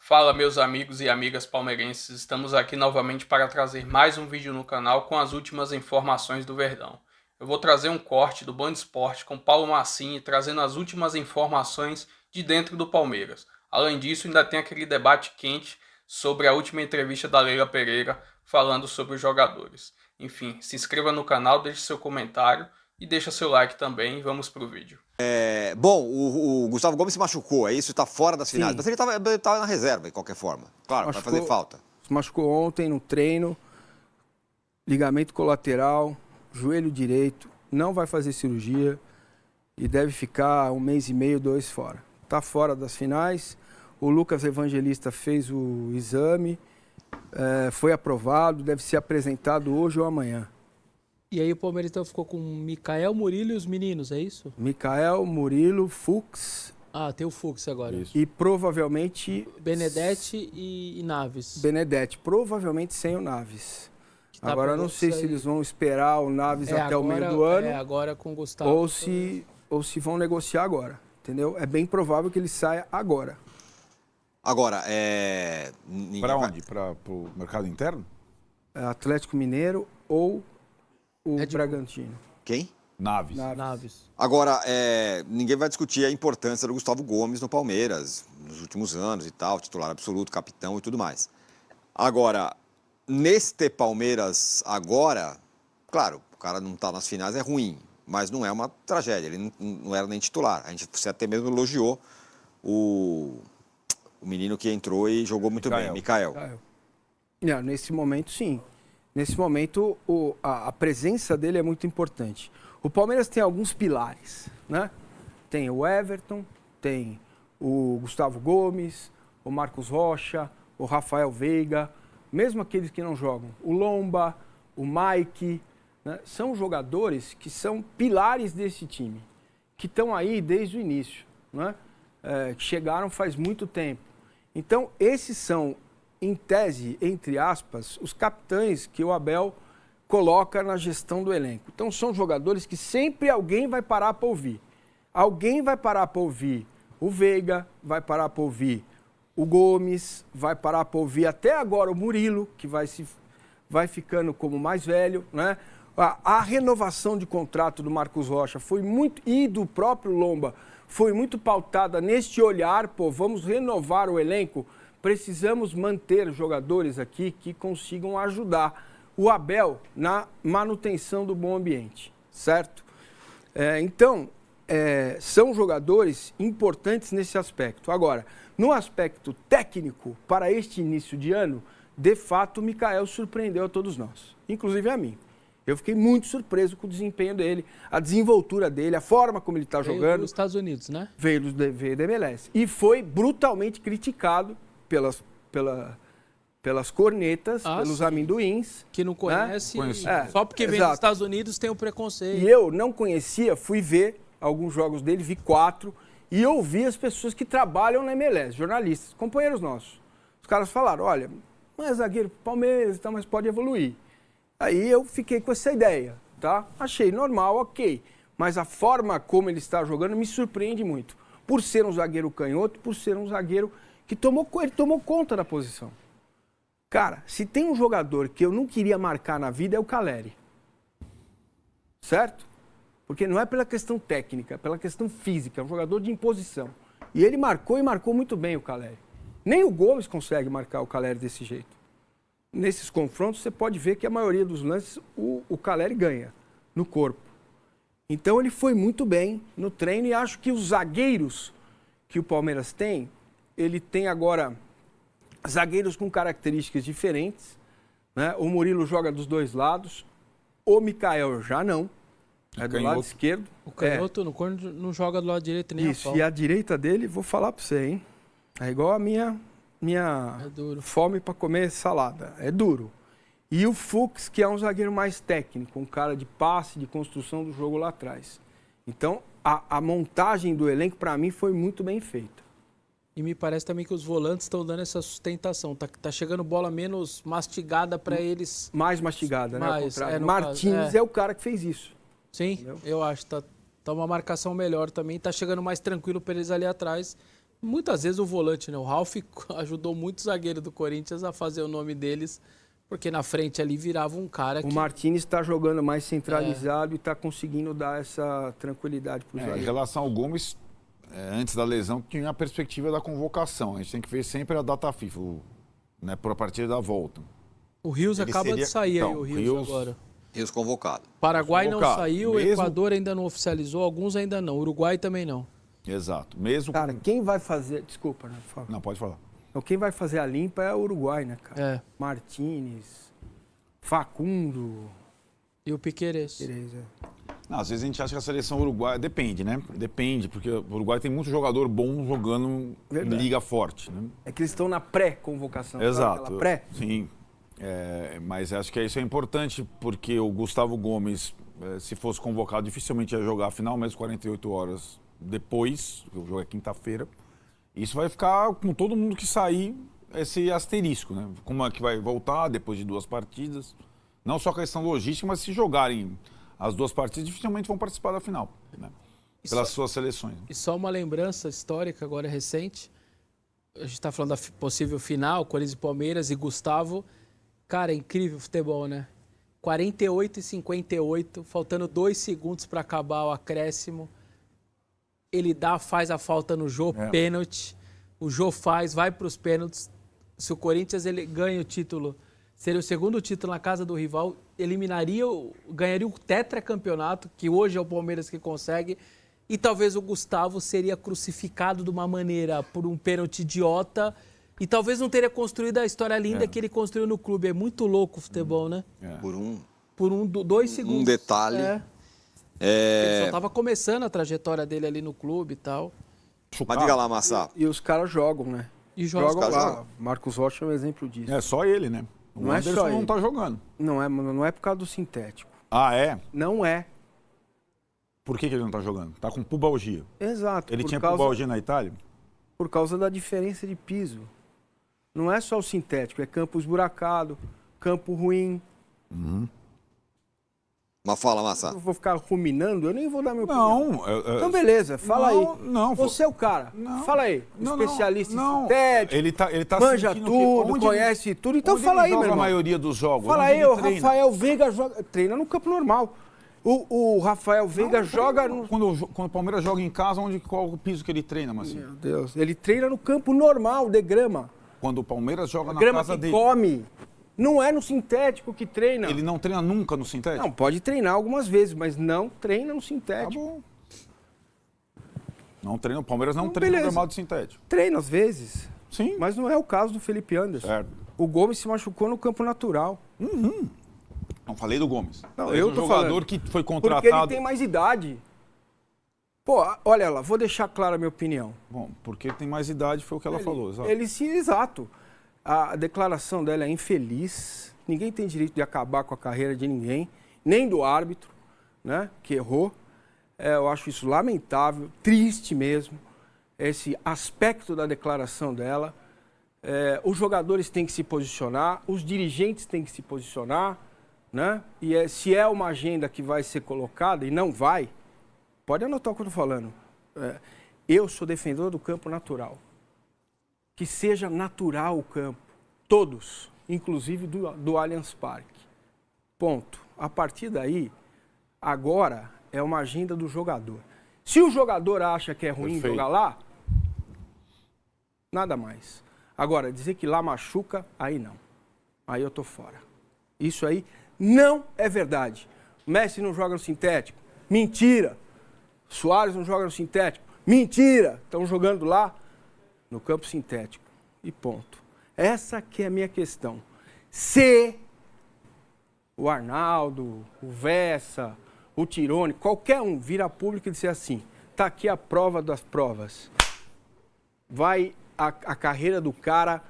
Fala, meus amigos e amigas palmeirenses, estamos aqui novamente para trazer mais um vídeo no canal com as últimas informações do Verdão. Eu vou trazer um corte do Band Esporte com Paulo Massini trazendo as últimas informações de dentro do Palmeiras. Além disso, ainda tem aquele debate quente sobre a última entrevista da Leila Pereira falando sobre os jogadores. Enfim, se inscreva no canal, deixe seu comentário e deixa seu like também. Vamos pro vídeo. Bom, o Gustavo Gomes se machucou, é isso? Está fora das finais. Sim. Mas ele estava na reserva, de qualquer forma. Claro, vai fazer falta. Se machucou ontem no treino, ligamento colateral, joelho direito, não vai fazer cirurgia e deve ficar 1 mês e meio, 2 fora. Está fora das finais. O Lucas Evangelista fez o exame, foi aprovado, deve ser apresentado hoje ou amanhã. E aí o Palmeiras então ficou com Micael, Murilo e os meninos, é isso? Micael, Murilo, Fux. Ah, tem o Fux agora. Isso. E provavelmente... Benedetti e Naves. Benedetti, provavelmente sem o Naves. Tá, agora eu não sei se eles vão esperar o Naves até agora, o meio do ano. Agora com o Gustavo. Ou se vão negociar agora, entendeu? É bem provável que ele saia agora. Agora, Para onde? Para o mercado interno? Atlético Mineiro ou o Bragantino. Quem? Naves. Agora, ninguém vai discutir a importância do Gustavo Gomes no Palmeiras, nos últimos anos e tal, titular absoluto, capitão e tudo mais. Agora, neste Palmeiras agora, claro, o cara não está nas finais, é ruim, mas não é uma tragédia, ele não era nem titular. Você até mesmo elogiou o menino que entrou e jogou muito bem, Micael. Não, nesse momento, sim. Nesse momento, a presença dele é muito importante. O Palmeiras tem alguns pilares, né? Tem o Everton, tem o Gustavo Gomes, o Marcos Rocha, o Rafael Veiga, mesmo aqueles que não jogam, o Lomba, o Mike, né? São jogadores que são pilares desse time, que estão aí desde o início, né? Que chegaram faz muito tempo. Então, esses são, em tese, entre aspas, os capitães que o Abel coloca na gestão do elenco. Então, são jogadores que sempre alguém vai parar para ouvir. Alguém vai parar para ouvir o Veiga, vai parar para ouvir o Gomes, vai parar para ouvir até agora o Murilo, que vai ficando como mais velho, né? A renovação de contrato do Marcos Rocha foi muito, e do próprio Lomba, foi muito pautada neste olhar, vamos renovar o elenco, precisamos manter jogadores aqui que consigam ajudar o Abel na manutenção do bom ambiente, certo? Então, são jogadores importantes nesse aspecto. Agora, no aspecto técnico, para este início de ano, de fato, o Micael surpreendeu a todos nós, inclusive a mim. Eu fiquei muito surpreso com o desempenho dele, a desenvoltura dele, a forma como ele está jogando. Veio dos Estados Unidos, né? Veio da MLS. E foi brutalmente criticado pelas cornetas, pelos amendoins. Que não conhece, né? Só porque vem dos Estados Unidos tem um preconceito. E eu não conhecia, fui ver alguns jogos dele, vi 4, e ouvi as pessoas que trabalham na MLS, jornalistas, companheiros nossos. Os caras falaram, olha, não é zagueiro pro Palmeiras, mas pode evoluir. Aí eu fiquei com essa ideia, tá? Achei normal, ok. Mas a forma como ele está jogando me surpreende muito. Por ser um zagueiro canhoto, por ser um zagueiro que tomou conta da posição. Cara, se tem um jogador que eu não queria marcar na vida é o Caleri. Certo? Porque não é pela questão técnica, é pela questão física, é um jogador de imposição. E ele marcou e marcou muito bem o Caleri. Nem o Gomes consegue marcar o Caleri desse jeito. Nesses confrontos, você pode ver que a maioria dos lances o Caleri ganha no corpo. Então, ele foi muito bem no treino e acho que os zagueiros que o Palmeiras tem, ele tem agora zagueiros com características diferentes, né? O Murilo joga dos dois lados, o Micael já não, do lado esquerdo. O canhoto não joga do lado direito nem Isso, e a direita dele, vou falar para você, hein? É igual a minha fome para comer salada. É duro. E o Fux, que é um zagueiro mais técnico, um cara de passe, de construção do jogo lá atrás. Então, a montagem do elenco, para mim, foi muito bem feita. E me parece também que os volantes estão dando essa sustentação. Tá chegando bola menos mastigada para eles. Mais mastigada, né? Ao contrário. Martins é o cara que fez isso. Sim, entendeu? Eu acho. Tá uma marcação melhor também. Tá chegando mais tranquilo para eles ali atrás. Muitas vezes o volante, né? O Ralf ajudou muito o zagueiro do Corinthians a fazer o nome deles, porque na frente ali virava um cara que... O Martínez está jogando mais centralizado e está conseguindo dar essa tranquilidade para o zagueiro. Em relação ao Gomes, antes da lesão, tinha a perspectiva da convocação. A gente tem que ver sempre a data FIFA, né, por a partir da volta. O Rios Ele acaba seria- de sair Então, aí, o Rios Rios- agora. Rios convocado. Paraguai não Convocado. saiu, o Mesmo- Equador ainda não oficializou, alguns ainda não. Uruguai também não. Exato. Mesmo Cara, quem vai fazer... Desculpa, né? Fala. Não, pode falar. Então, quem vai fazer a limpa é o Uruguai, né, cara? É. Martínez, Facundo, E o Piquerez. Tereza. Não, às vezes a gente acha que a seleção uruguaia... Depende, né? Depende, porque o Uruguai tem muito jogador bom jogando Verdade. em liga forte, né? É que eles estão na pré-convocação. sabe Exato. aquela pré? Sim. Mas acho que isso é importante, porque o Gustavo Gomes, se fosse convocado, dificilmente ia jogar a final, mas 48 horas depois, o jogo é quinta-feira. Isso vai ficar com todo mundo que sair, esse asterisco, né? Como é que vai voltar depois de 2 partidas? Não só a questão logística, mas se jogarem as 2 partidas, dificilmente vão participar da final, né? Pelas suas seleções. E só uma lembrança histórica, agora recente. A gente está falando da possível final, Corinthians e Palmeiras e Gustavo. Cara, é incrível o futebol, né? 48 e 58, faltando 2 segundos para acabar o acréscimo. Ele faz a falta no Jô, pênalti. O Jô faz, vai para os pênaltis. Se o Corinthians ele ganha o título, seria o segundo título na casa do rival, ganharia o tetracampeonato, que hoje é o Palmeiras que consegue. E talvez o Gustavo seria crucificado de uma maneira por um pênalti idiota. E talvez não teria construído a história linda que ele construiu no clube. É muito louco o futebol, né? Por 2 segundos. um detalhe. Ele só estava começando a trajetória dele ali no clube e tal. Mas diga lá, Massa. E os caras jogam, né? E jogam Jogam lá. jogam. Marcos Rocha é um exemplo disso. É só ele, né? O Não é Anderson só não ele. tá jogando. Não é por causa do sintético. Ah, é? Não é. Por que ele não tá jogando? Tá com pubalgia. Exato. Ele por tinha causa, pubalgia na Itália? Por causa da diferença de piso. Não é só o sintético, é campo esburacado, campo ruim. Mas fala, Massa. Eu vou ficar ruminando, eu nem vou dar meu opinião. Não. Então, beleza, fala Não, aí. não, Você é o cara. Não. Fala aí. Não, Especialista não. em sintético, Ele tá manja sentindo tudo, onde conhece tudo. Então onde fala aí, ele meu joga irmão. a maioria dos jogos. Fala onde aí, ele o treina. Rafael Veiga treina no campo normal. O Rafael Veiga joga no... Quando o Palmeiras joga em casa, qual o piso que ele treina, Marcinho? Meu Deus, ele treina no campo normal, de grama. Quando o Palmeiras joga na Grama casa que dele. come. Não é no sintético que treina. Ele não treina nunca no sintético? Não, pode treinar algumas vezes, mas não treina no Tá sintético. bom. Não treina, o Palmeiras não treina no beleza. gramado sintético. Treina às vezes, Sim. mas não é o caso do Felipe Anderson. Certo. O Gomes se machucou no campo natural. Não falei do Gomes. Não, Falei eu do tô jogador falando. que foi Porque ele contratado. tem mais idade. Pô, olha lá, vou deixar clara a minha opinião. Bom, porque ele tem mais idade, foi o que ela falou. Exato. Exato. A declaração dela é infeliz. Ninguém tem direito de acabar com a carreira de ninguém, nem do árbitro, né, que errou. Eu acho isso lamentável, triste mesmo, esse aspecto da declaração dela. Os jogadores têm que se posicionar, os dirigentes têm que se posicionar, né? E se é uma agenda que vai ser colocada, e não vai, pode anotar o que eu estou falando. Eu sou defensor do campo natural. Que seja natural o campo, todos, inclusive do Allianz Parque. Ponto. A partir daí, agora é uma agenda do jogador. Se o jogador acha que é ruim Perfeito. jogar lá, nada mais. Agora, dizer que lá machuca, aí não. Aí eu tô fora. Isso aí não é verdade. Messi não joga no sintético. Mentira. Suárez não joga no sintético. Mentira. Estão jogando lá no campo sintético. E ponto. Essa que é a minha questão. Se o Arnaldo, o Vessa, o Tirone, qualquer um vir a público e disser assim, tá aqui a prova das provas. A carreira do cara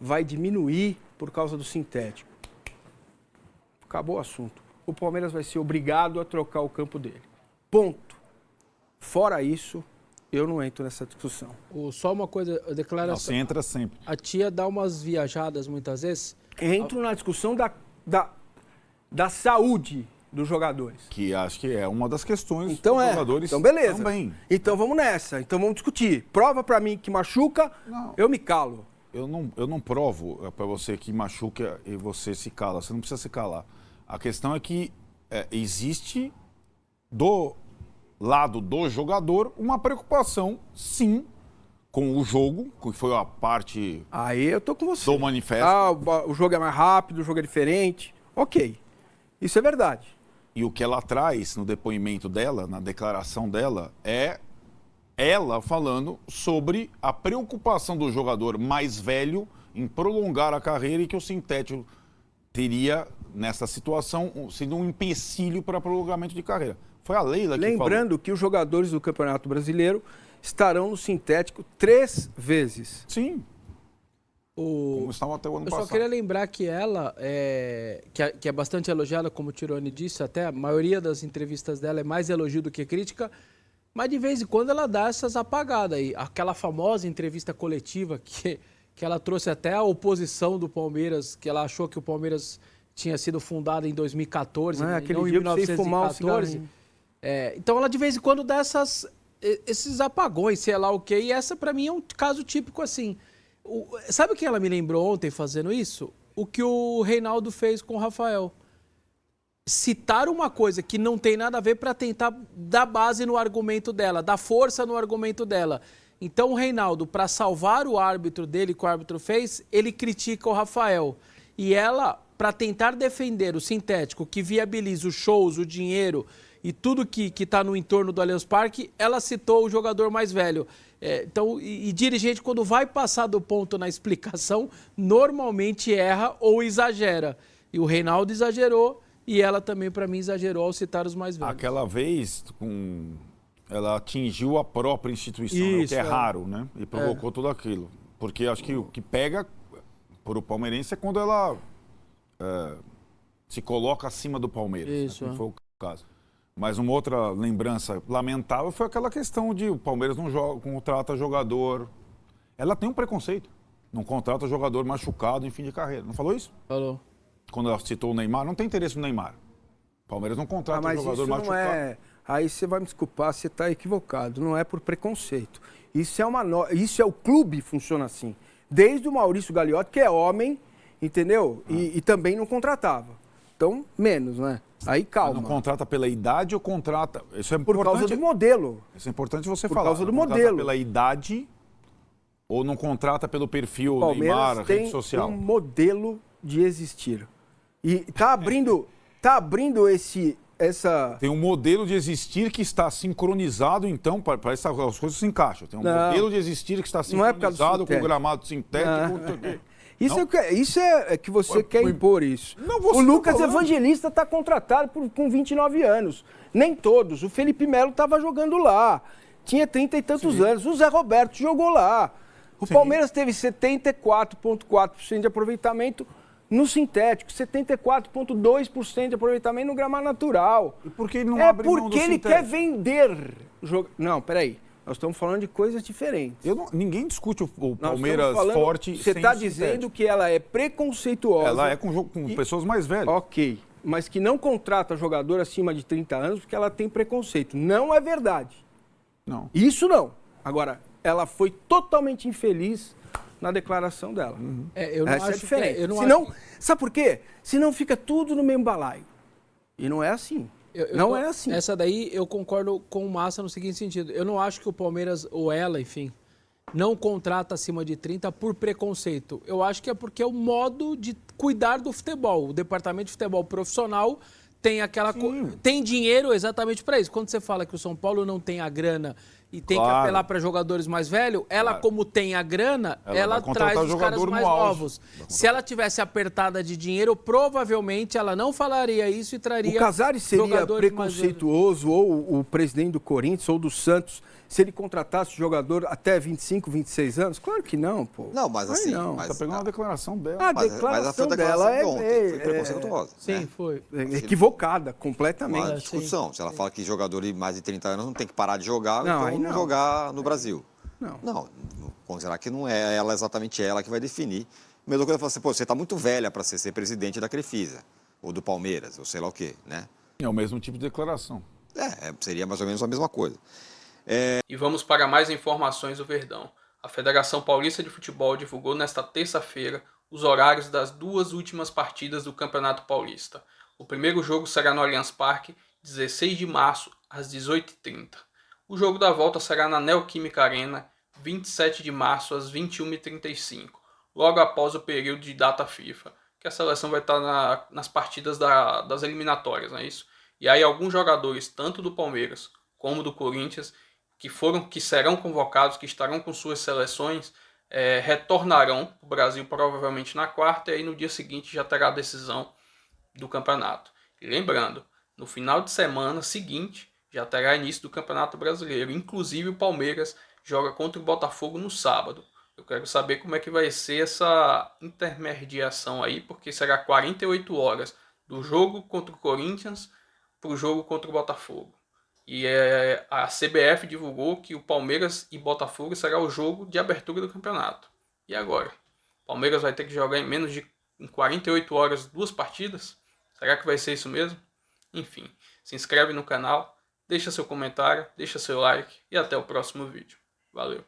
vai diminuir por causa do sintético. Acabou o assunto. O Palmeiras vai ser obrigado a trocar o campo dele. Ponto. Fora isso, eu não entro nessa discussão. Só uma coisa, a Não, declaração. você entra sempre. A tia dá umas viajadas muitas vezes. Entro na discussão da saúde dos jogadores. Que acho que é uma das questões Então dos é. jogadores Então beleza. também. Então vamos nessa. Então vamos discutir. Prova pra mim que machuca, Não. eu me calo. Eu não provo para você que machuca e você se cala. Você não precisa se calar. A questão é que existe do lado do jogador uma preocupação, sim, com o jogo, que foi a parte Aí eu tô com você. do manifesto. O jogo é mais rápido, o jogo é diferente. Ok. Isso é verdade. E o que ela traz no depoimento dela, na declaração dela, é ela falando sobre a preocupação do jogador mais velho em prolongar a carreira e que o sintético teria, nessa situação, sido um empecilho para prolongamento de carreira. Foi a Leila que falou. Lembrando que os jogadores do Campeonato Brasileiro estarão no sintético 3 vezes. Sim. Como estavam até o ano Eu passado. só queria lembrar que ela, que é bastante elogiada, como o Tironi disse, até a maioria das entrevistas dela é mais elogio do que crítica, mas de vez em quando ela dá essas apagadas aí. Aquela famosa entrevista coletiva que ela trouxe até a oposição do Palmeiras, que ela achou que o Palmeiras tinha sido fundado em 2014, Aquele não em dia que você ia fumar um 1914. cigarrinho. Então ela de vez em quando dá esses apagões, sei lá o quê, e essa pra mim é um caso típico assim. Sabe o que ela me lembrou ontem fazendo isso? O que o Reinaldo fez com o Rafael. Citar uma coisa que não tem nada a ver para tentar dar base no argumento dela, dar força no argumento dela. Então o Reinaldo, para salvar o árbitro dele, que o árbitro fez, ele critica o Rafael. E ela, para tentar defender o sintético, que viabiliza os shows, o dinheiro e tudo que está no entorno do Allianz Parque, ela citou o jogador mais velho. Então, dirigente, quando vai passar do ponto na explicação, normalmente erra ou exagera. E o Reinaldo exagerou e ela também, para mim, exagerou ao citar os mais velhos. Aquela vez, ela atingiu a própria instituição, né? O Isso, que é raro, né? E provocou tudo aquilo. Porque acho que o que pega por o palmeirense é quando ela se coloca acima do Palmeiras. Isso, né? Como foi o caso. Mas uma outra lembrança lamentável foi aquela questão de o Palmeiras não contrata jogador. Ela tem um preconceito. Não contrata jogador machucado em fim de carreira. Não falou isso? Falou. Quando ela citou o Neymar, não tem interesse no Neymar. O Palmeiras não contrata mas jogador isso machucado. não é... Aí você vai me desculpar, você está equivocado. Não é por preconceito. Isso é isso é o clube funciona assim. Desde o Maurício Gagliotti, que é homem, entendeu? E também não contratava. Então, menos, né? Aí calma. Mas não contrata pela idade ou contrata... Isso é Por importante. causa do modelo. Isso é importante você Por falar. causa do Não contrata modelo. pela idade ou não contrata pelo perfil Palmeiras Neymar, rede tem social. um modelo de existir. E tá abrindo essa... Tem um modelo de existir que está sincronizado, então, para as coisas se encaixam. Tem um Não. modelo de existir que está Não é por causa do sincronizado com o sintético. gramado sintético. Isso é que você quer impor isso. Não, você O Lucas tá falando. Evangelista está contratado com 29 anos. Nem todos. O Felipe Melo estava jogando lá. Tinha 30 e tantos anos. O Zé Roberto jogou lá. O Palmeiras teve 74,4% de aproveitamento no sintético, 74,2% de aproveitamento no gramado natural. E por que ele não É abre mão do porque ele sintético? quer vender. Não, peraí. Nós estamos falando de coisas diferentes. Ninguém discute o Nós Palmeiras estamos falando- forte Você sem está o dizendo sintético. que ela é preconceituosa. Ela é com pessoas mais velhas. Ok, mas que não contrata jogador acima de 30 anos porque ela tem preconceito. Não é verdade. Não. Isso não. Agora, ela foi totalmente infeliz na declaração dela. Eu não Essa acho é diferente. eu não Senão, acho- sabe por quê? Senão fica tudo no mesmo balaio. E não é assim. Não é assim. Essa daí eu concordo com o Massa no seguinte sentido. Eu não acho que o Palmeiras, ou ela, enfim, não contrata acima de 30 por preconceito. Eu acho que é porque é o modo de cuidar do futebol. O departamento de futebol profissional tem tem dinheiro exatamente para isso. Quando você fala que o São Paulo não tem a grana e tem que Claro. apelar para jogadores mais velhos, ela, como tem a grana, Ela vai contratar traz os caras jogador no mais auge. novos. Se ela tivesse apertada de dinheiro, provavelmente ela não falaria isso e traria O Casares seria jogadores mais preconceituoso, ou o presidente do Corinthians, ou do Santos, se ele contratasse jogador até 25, 26 anos? Claro que não, pô. Não, mas Ai, assim, não. mas- Tá pegando a declaração dela. A Mas a declaração foi a dela declaração de ontem, foi preconceituosa. Sim, né? foi. é equivocada, completamente. Uma discussão. Se ela fala que jogador de mais de 30 anos não tem que parar de jogar, Não, então aí não não. jogar no Brasil. Não. Não, considerar que não é ela exatamente ela que vai definir. Mesma coisa, eu falo assim, pô, você está muito velha para ser presidente da Crefisa, ou do Palmeiras, ou sei lá o quê, né? É o mesmo tipo de declaração. Seria mais ou menos a mesma coisa. E vamos para mais informações do Verdão. A Federação Paulista de Futebol divulgou nesta terça-feira os horários das 2 últimas partidas do Campeonato Paulista. O primeiro jogo será no Allianz Parque, 16 de março, às 18h30. O jogo da volta será na Neoquímica Arena, 27 de março, às 21h35, logo após o período de data FIFA, que a seleção vai estar nas partidas das eliminatórias, não é isso? E aí alguns jogadores, tanto do Palmeiras como do Corinthians, que serão convocados, que estarão com suas seleções, retornarão para o Brasil provavelmente na quarta, e aí no dia seguinte já terá a decisão do campeonato. E lembrando, no final de semana seguinte já terá início do Campeonato Brasileiro. Inclusive o Palmeiras joga contra o Botafogo no sábado. Eu quero saber como é que vai ser essa intermediação aí, porque será 48 horas do jogo contra o Corinthians para o jogo contra o Botafogo. E a CBF divulgou que o Palmeiras e Botafogo será o jogo de abertura do campeonato. E agora? O Palmeiras vai ter que jogar em 48 horas 2 partidas? Será que vai ser isso mesmo? Enfim, se inscreve no canal, deixa seu comentário, deixa seu like e até o próximo vídeo. Valeu!